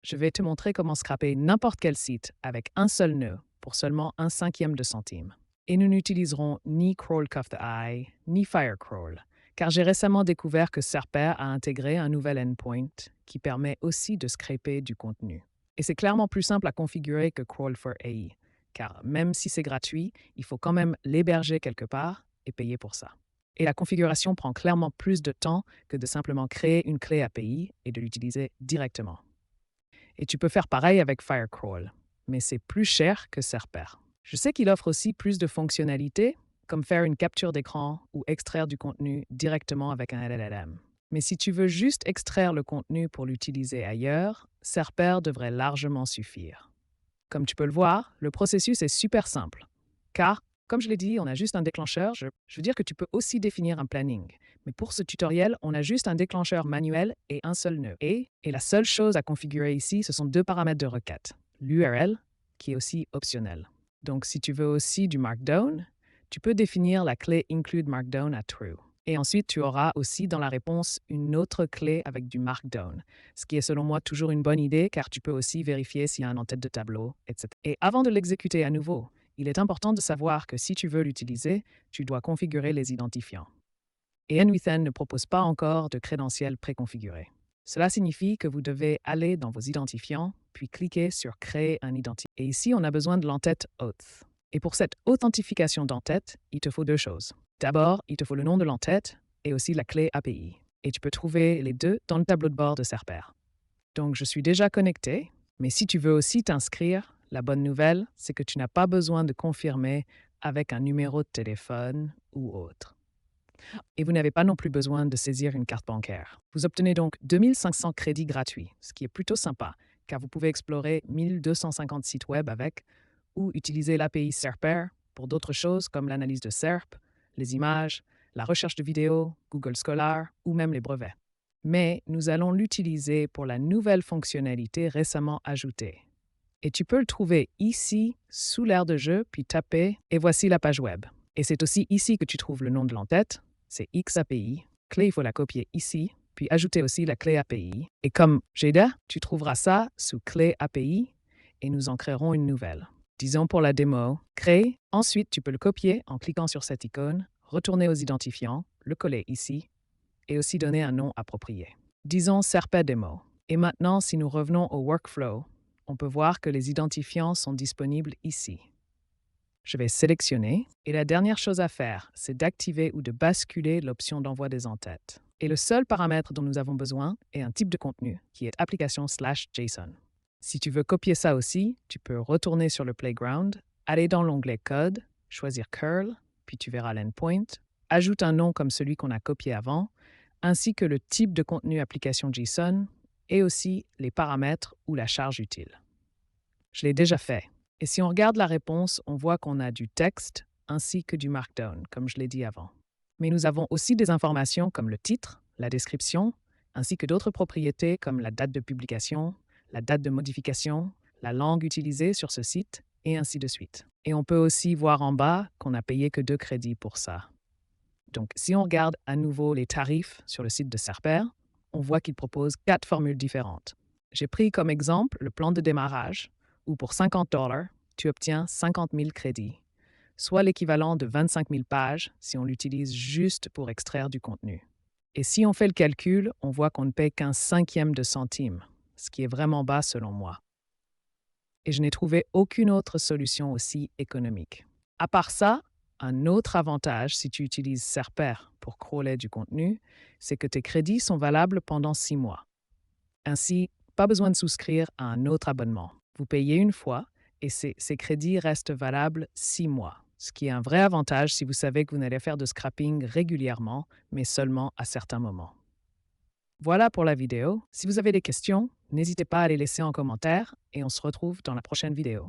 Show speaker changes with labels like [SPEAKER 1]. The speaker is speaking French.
[SPEAKER 1] Je vais te montrer comment scraper n'importe quel site avec un seul nœud pour seulement 1/5 de centime. Et nous n'utiliserons ni Crawl Cuff the Eye, ni Firecrawl, car j'ai récemment découvert que Serper a intégré un nouvel endpoint qui permet aussi de scraper du contenu. Et c'est clairement plus simple à configurer que Crawl for AI, car même si c'est gratuit, il faut quand même l'héberger quelque part et payer pour ça. Et la configuration prend clairement plus de temps que de simplement créer une clé API et de l'utiliser directement. Et tu peux faire pareil avec Firecrawl, mais c'est plus cher que Serper. Je sais qu'il offre aussi plus de fonctionnalités, comme faire une capture d'écran ou extraire du contenu directement avec un LLM. Mais si tu veux juste extraire le contenu pour l'utiliser ailleurs, Serper devrait largement suffire. Comme tu peux le voir, le processus est super simple, car, comme je l'ai dit, on a juste un déclencheur. Je veux dire que tu peux aussi définir un planning. Mais pour ce tutoriel, on a juste un déclencheur manuel et un seul nœud. Et la seule chose à configurer ici, ce sont deux paramètres de requête. L'URL, qui est aussi optionnel. Donc, si tu veux aussi du Markdown, tu peux définir la clé include Markdown à true. Et ensuite, tu auras aussi dans la réponse une autre clé avec du Markdown, ce qui est selon moi toujours une bonne idée car tu peux aussi vérifier s'il y a un en-tête de tableau, etc. Et avant de l'exécuter à nouveau, il est important de savoir que si tu veux l'utiliser, tu dois configurer les identifiants. Et NWithen ne propose pas encore de crédentiels préconfigurés. Cela signifie que vous devez aller dans vos identifiants, puis cliquer sur Créer un identifiant. Et ici, on a besoin de l'entête Auth. Et pour cette authentification d'entête, il te faut deux choses. D'abord, il te faut le nom de l'entête et aussi la clé API. Et tu peux trouver les deux dans le tableau de bord de Serper. Donc, je suis déjà connecté, mais si tu veux aussi t'inscrire, la bonne nouvelle, c'est que tu n'as pas besoin de confirmer avec un numéro de téléphone ou autre. Et vous n'avez pas non plus besoin de saisir une carte bancaire. Vous obtenez donc 2500 crédits gratuits, ce qui est plutôt sympa, car vous pouvez explorer 1250 sites web avec ou utiliser l'API Serper pour d'autres choses comme l'analyse de SERP, les images, la recherche de vidéos, Google Scholar ou même les brevets. Mais nous allons l'utiliser pour la nouvelle fonctionnalité récemment ajoutée. Et tu peux le trouver ici, sous l'aire de jeu, puis taper, et voici la page web. Et c'est aussi ici que tu trouves le nom de l'entête, c'est XAPI. Clé, il faut la copier ici, puis ajouter aussi la clé API. Et comme Jada, tu trouveras ça sous clé API, et nous en créerons une nouvelle. Disons pour la démo, créer. Ensuite, tu peux le copier en cliquant sur cette icône, retourner aux identifiants, le coller ici, et aussi donner un nom approprié. Disons Serper Demo. Et maintenant, si nous revenons au workflow, on peut voir que les identifiants sont disponibles ici. Je vais sélectionner et la dernière chose à faire, c'est d'activer ou de basculer l'option d'envoi des entêtes. Et le seul paramètre dont nous avons besoin est un type de contenu qui est application/JSON. Si tu veux copier ça aussi, tu peux retourner sur le playground, aller dans l'onglet Code, choisir Curl, puis tu verras l'endpoint, ajoute un nom comme celui qu'on a copié avant, ainsi que le type de contenu application JSON et aussi les paramètres ou la charge utile. Je l'ai déjà fait. Et si on regarde la réponse, on voit qu'on a du texte ainsi que du Markdown, comme je l'ai dit avant. Mais nous avons aussi des informations comme le titre, la description, ainsi que d'autres propriétés comme la date de publication, la date de modification, la langue utilisée sur ce site, et ainsi de suite. Et on peut aussi voir en bas qu'on n'a payé que 2 crédits pour ça. Donc, si on regarde à nouveau les tarifs sur le site de Serper, on voit qu'il propose 4 formules différentes. J'ai pris comme exemple le plan de démarrage, où pour $50, tu obtiens 50 000 crédits, soit l'équivalent de 25 000 pages si on l'utilise juste pour extraire du contenu. Et si on fait le calcul, on voit qu'on ne paye qu'un cinquième de centime, ce qui est vraiment bas selon moi. Et je n'ai trouvé aucune autre solution aussi économique. À part ça, un autre avantage si tu utilises Serper pour crawler du contenu, c'est que tes crédits sont valables pendant 6 mois. Ainsi, pas besoin de souscrire à un autre abonnement. Vous payez une fois et ces crédits restent valables 6 mois, ce qui est un vrai avantage si vous savez que vous n'allez faire de scrapping régulièrement, mais seulement à certains moments. Voilà pour la vidéo. Si vous avez des questions, n'hésitez pas à les laisser en commentaire et on se retrouve dans la prochaine vidéo.